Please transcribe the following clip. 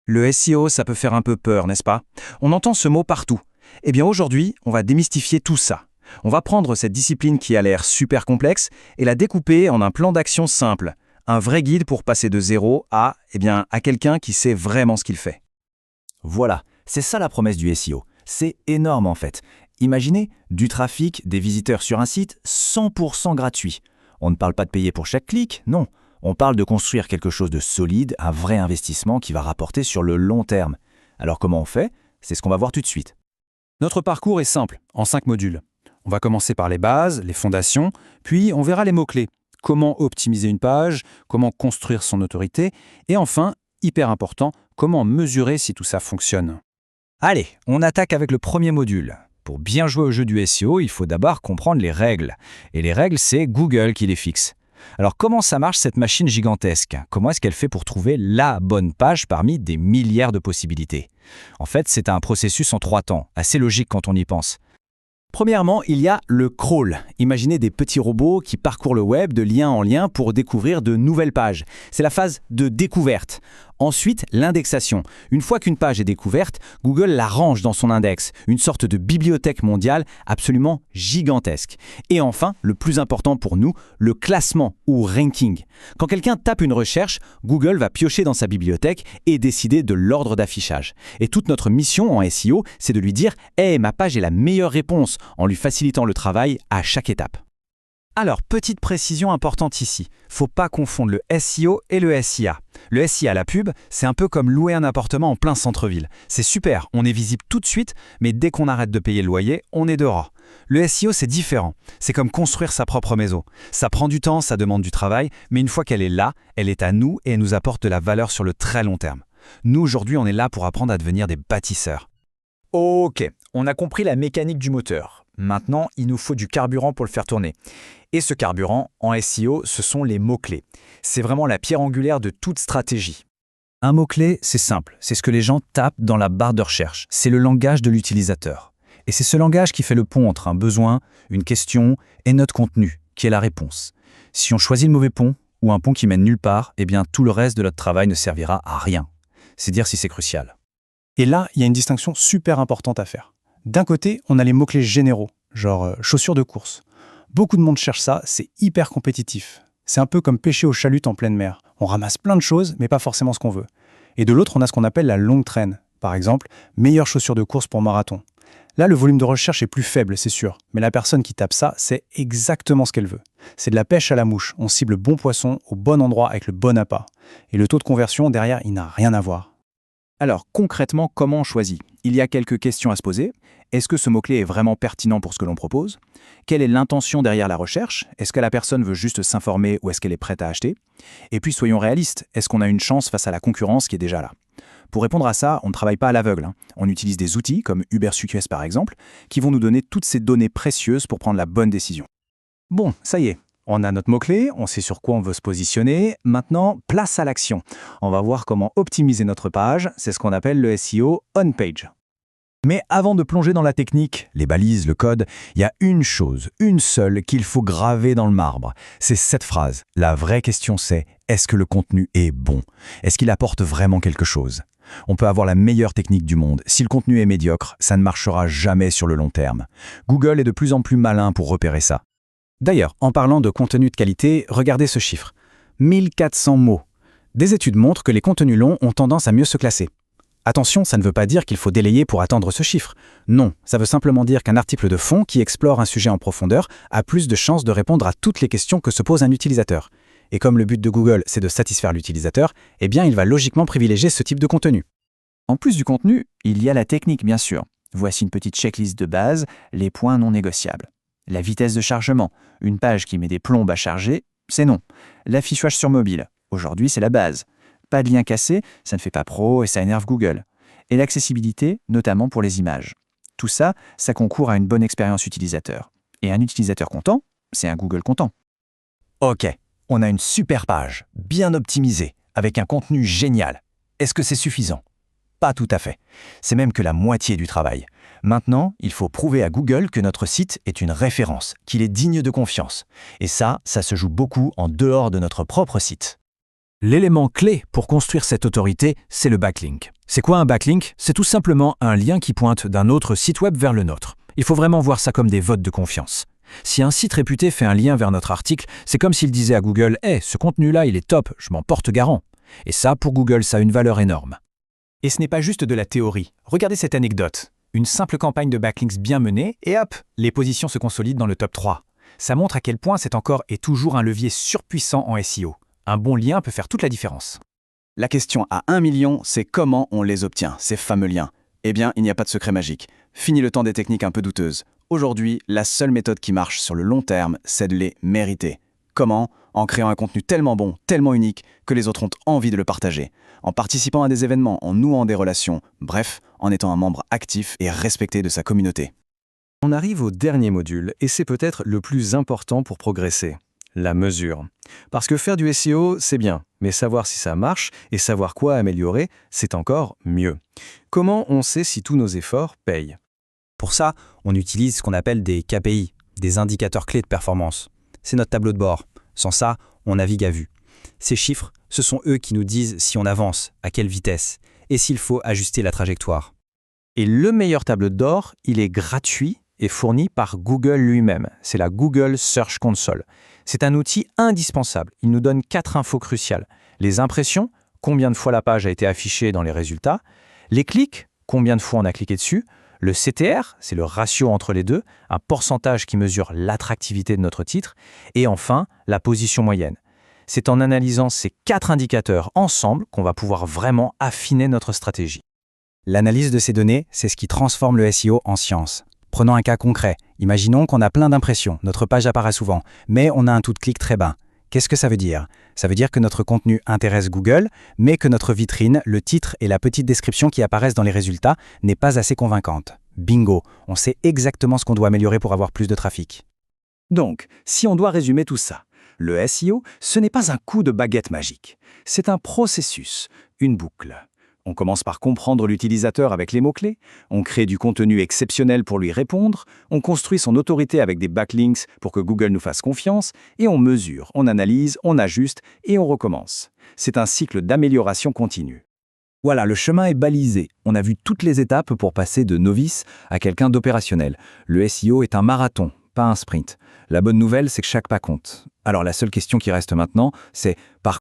Le SEO, ça peut faire un peu peur, n'est-ce pas? On entend ce mot partout. Eh bien aujourd'hui, on va démystifier tout ça. On va prendre cette discipline qui a l'air super complexe et la découper en un plan d'action simple. Un vrai guide pour passer de zéro à quelqu'un qui sait vraiment ce qu'il fait. Voilà, c'est ça la promesse du SEO. C'est énorme en fait. Imaginez du trafic, des visiteurs sur un site 100% gratuit. On ne parle pas de payer pour chaque clic, non. On parle de construire quelque chose de solide, un vrai investissement qui va rapporter sur le long terme. Alors comment on fait? C'est ce qu'on va voir tout de suite. Notre parcours est simple, en 5 modules. On va commencer par les bases, les fondations, puis on verra les mots-clés. Comment optimiser une page, comment construire son autorité, et enfin, hyper important, comment mesurer si tout ça fonctionne. Allez, on attaque avec le premier module. Pour bien jouer au jeu du SEO, il faut d'abord comprendre les règles. Et les règles, c'est Google qui les fixe. Alors comment ça marche cette machine gigantesque? Comment est-ce qu'elle fait pour trouver la bonne page parmi des milliards de possibilités? En fait, c'est un processus en 3 temps, assez logique quand on y pense. Premièrement, il y a le crawl. Imaginez des petits robots qui parcourent le web de lien en lien pour découvrir de nouvelles pages. C'est la phase de découverte. Ensuite, l'indexation. Une fois qu'une page est découverte, Google la range dans son index, une sorte de bibliothèque mondiale absolument gigantesque. Et enfin, le plus important pour nous, le classement ou ranking. Quand quelqu'un tape une recherche, Google va piocher dans sa bibliothèque et décider de l'ordre d'affichage. Et toute notre mission en SEO, c'est de lui dire « Hey, ma page est la meilleure réponse » en lui facilitant le travail à chaque étape. Alors, petite précision importante ici, faut pas confondre le SEO et le SIA. Le SIA, la pub, c'est un peu comme louer un appartement en plein centre-ville. C'est super, on est visible tout de suite, mais dès qu'on arrête de payer le loyer, on est dehors. Le SEO, c'est différent. C'est comme construire sa propre maison. Ça prend du temps, ça demande du travail, mais une fois qu'elle est là, elle est à nous et elle nous apporte de la valeur sur le très long terme. Nous, aujourd'hui, on est là pour apprendre à devenir des bâtisseurs. Ok, on a compris la mécanique du moteur. Maintenant, il nous faut du carburant pour le faire tourner. Et ce carburant, en SEO, ce sont les mots-clés. C'est vraiment la pierre angulaire de toute stratégie. Un mot-clé, c'est simple. C'est ce que les gens tapent dans la barre de recherche. C'est le langage de l'utilisateur. Et c'est ce langage qui fait le pont entre un besoin, une question et notre contenu, qui est la réponse. Si on choisit le mauvais pont, ou un pont qui mène nulle part, eh bien tout le reste de notre travail ne servira à rien. C'est dire si c'est crucial. Et là, il y a une distinction super importante à faire. D'un côté, on a les mots-clés généraux, genre chaussures de course. Beaucoup de monde cherche ça, c'est hyper compétitif. C'est un peu comme pêcher aux chalutes en pleine mer. On ramasse plein de choses, mais pas forcément ce qu'on veut. Et de l'autre, on a ce qu'on appelle la longue traîne. Par exemple, meilleures chaussures de course pour marathon. Là, le volume de recherche est plus faible, c'est sûr. Mais la personne qui tape ça, c'est exactement ce qu'elle veut. C'est de la pêche à la mouche. On cible le bon poisson au bon endroit avec le bon appât. Et le taux de conversion, derrière, il n'a rien à voir. Alors concrètement, comment on choisit? Il y a quelques questions à se poser. Est-ce que ce mot-clé est vraiment pertinent pour ce que l'on propose? Quelle est l'intention derrière la recherche? Est-ce que la personne veut juste s'informer ou est-ce qu'elle est prête à acheter? Et puis soyons réalistes, est-ce qu'on a une chance face à la concurrence qui est déjà là? Pour répondre à ça, on ne travaille pas à l'aveugle. On utilise des outils comme UberSuggest par exemple, qui vont nous donner toutes ces données précieuses pour prendre la bonne décision. Bon, ça y est. On a notre mot-clé, on sait sur quoi on veut se positionner. Maintenant, place à l'action. On va voir comment optimiser notre page. C'est ce qu'on appelle le SEO on-page. Mais avant de plonger dans la technique, les balises, le code, il y a une chose, une seule qu'il faut graver dans le marbre. C'est cette phrase. La vraie question c'est, est-ce que le contenu est bon? Est-ce qu'il apporte vraiment quelque chose? On peut avoir la meilleure technique du monde. Si le contenu est médiocre, ça ne marchera jamais sur le long terme. Google est de plus en plus malin pour repérer ça. D'ailleurs, en parlant de contenu de qualité, regardez ce chiffre. 1400 mots. Des études montrent que les contenus longs ont tendance à mieux se classer. Attention, ça ne veut pas dire qu'il faut délayer pour atteindre ce chiffre. Non, ça veut simplement dire qu'un article de fond qui explore un sujet en profondeur a plus de chances de répondre à toutes les questions que se pose un utilisateur. Et comme le but de Google, c'est de satisfaire l'utilisateur, eh bien il va logiquement privilégier ce type de contenu. En plus du contenu, il y a la technique bien sûr. Voici une petite checklist de base, les points non négociables. La vitesse de chargement, une page qui met des plombes à charger, c'est non. L'affichage sur mobile, aujourd'hui c'est la base. Pas de lien cassé, ça ne fait pas pro et ça énerve Google. Et l'accessibilité, notamment pour les images. Tout ça, ça concourt à une bonne expérience utilisateur. Et un utilisateur content, c'est un Google content. Ok, on a une super page, bien optimisée, avec un contenu génial. Est-ce que c'est suffisant? Pas tout à fait. C'est même que la moitié du travail. Maintenant, il faut prouver à Google que notre site est une référence, qu'il est digne de confiance. Et ça se joue beaucoup en dehors de notre propre site. L'élément clé pour construire cette autorité, c'est le backlink. C'est quoi un backlink? C'est tout simplement un lien qui pointe d'un autre site web vers le nôtre. Il faut vraiment voir ça comme des votes de confiance. Si un site réputé fait un lien vers notre article, c'est comme s'il disait à Google « Hey, ce contenu-là, il est top, je m'en porte garant ». Et ça, pour Google, ça a une valeur énorme. Et ce n'est pas juste de la théorie. Regardez cette anecdote. Une simple campagne de backlinks bien menée, et hop, les positions se consolident dans le top 3. Ça montre à quel point c'est encore et toujours un levier surpuissant en SEO. Un bon lien peut faire toute la différence. La question à 1 million, c'est comment on les obtient, ces fameux liens. Eh bien, il n'y a pas de secret magique. Fini le temps des techniques un peu douteuses. Aujourd'hui, la seule méthode qui marche sur le long terme, c'est de les mériter. Comment? En créant un contenu tellement bon, tellement unique, que les autres ont envie de le partager. En participant à des événements, en nouant des relations, bref, en étant un membre actif et respecté de sa communauté. On arrive au dernier module, et c'est peut-être le plus important pour progresser. La mesure. Parce que faire du SEO, c'est bien, mais savoir si ça marche et savoir quoi améliorer, c'est encore mieux. Comment on sait si tous nos efforts payent? Pour ça, on utilise ce qu'on appelle des KPI, des indicateurs clés de performance. C'est notre tableau de bord. Sans ça, on navigue à vue. Ces chiffres, ce sont eux qui nous disent si on avance, à quelle vitesse, et s'il faut ajuster la trajectoire. Et le meilleur tableau de bord, il est gratuit et fourni par Google lui-même. C'est la Google Search Console. C'est un outil indispensable. Il nous donne 4 infos cruciales. Les impressions, combien de fois la page a été affichée dans les résultats. Les clics, combien de fois on a cliqué dessus. Le CTR, c'est le ratio entre les deux, un pourcentage qui mesure l'attractivité de notre titre. Et enfin, la position moyenne. C'est en analysant ces 4 indicateurs ensemble qu'on va pouvoir vraiment affiner notre stratégie. L'analyse de ces données, c'est ce qui transforme le SEO en science. Prenons un cas concret. Imaginons qu'on a plein d'impressions, notre page apparaît souvent, mais on a un taux de clic très bas. Qu'est-ce que ça veut dire? Ça veut dire que notre contenu intéresse Google, mais que notre vitrine, le titre et la petite description qui apparaissent dans les résultats n'est pas assez convaincante. Bingo, on sait exactement ce qu'on doit améliorer pour avoir plus de trafic. Donc, si on doit résumer tout ça, le SEO, ce n'est pas un coup de baguette magique. C'est un processus, une boucle. On commence par comprendre l'utilisateur avec les mots-clés, on crée du contenu exceptionnel pour lui répondre, on construit son autorité avec des backlinks pour que Google nous fasse confiance, et on mesure, on analyse, on ajuste et on recommence. C'est un cycle d'amélioration continue. Voilà, le chemin est balisé. On a vu toutes les étapes pour passer de novice à quelqu'un d'opérationnel. Le SEO est un marathon, pas un sprint. La bonne nouvelle, c'est que chaque pas compte. Alors la seule question qui reste maintenant, c'est par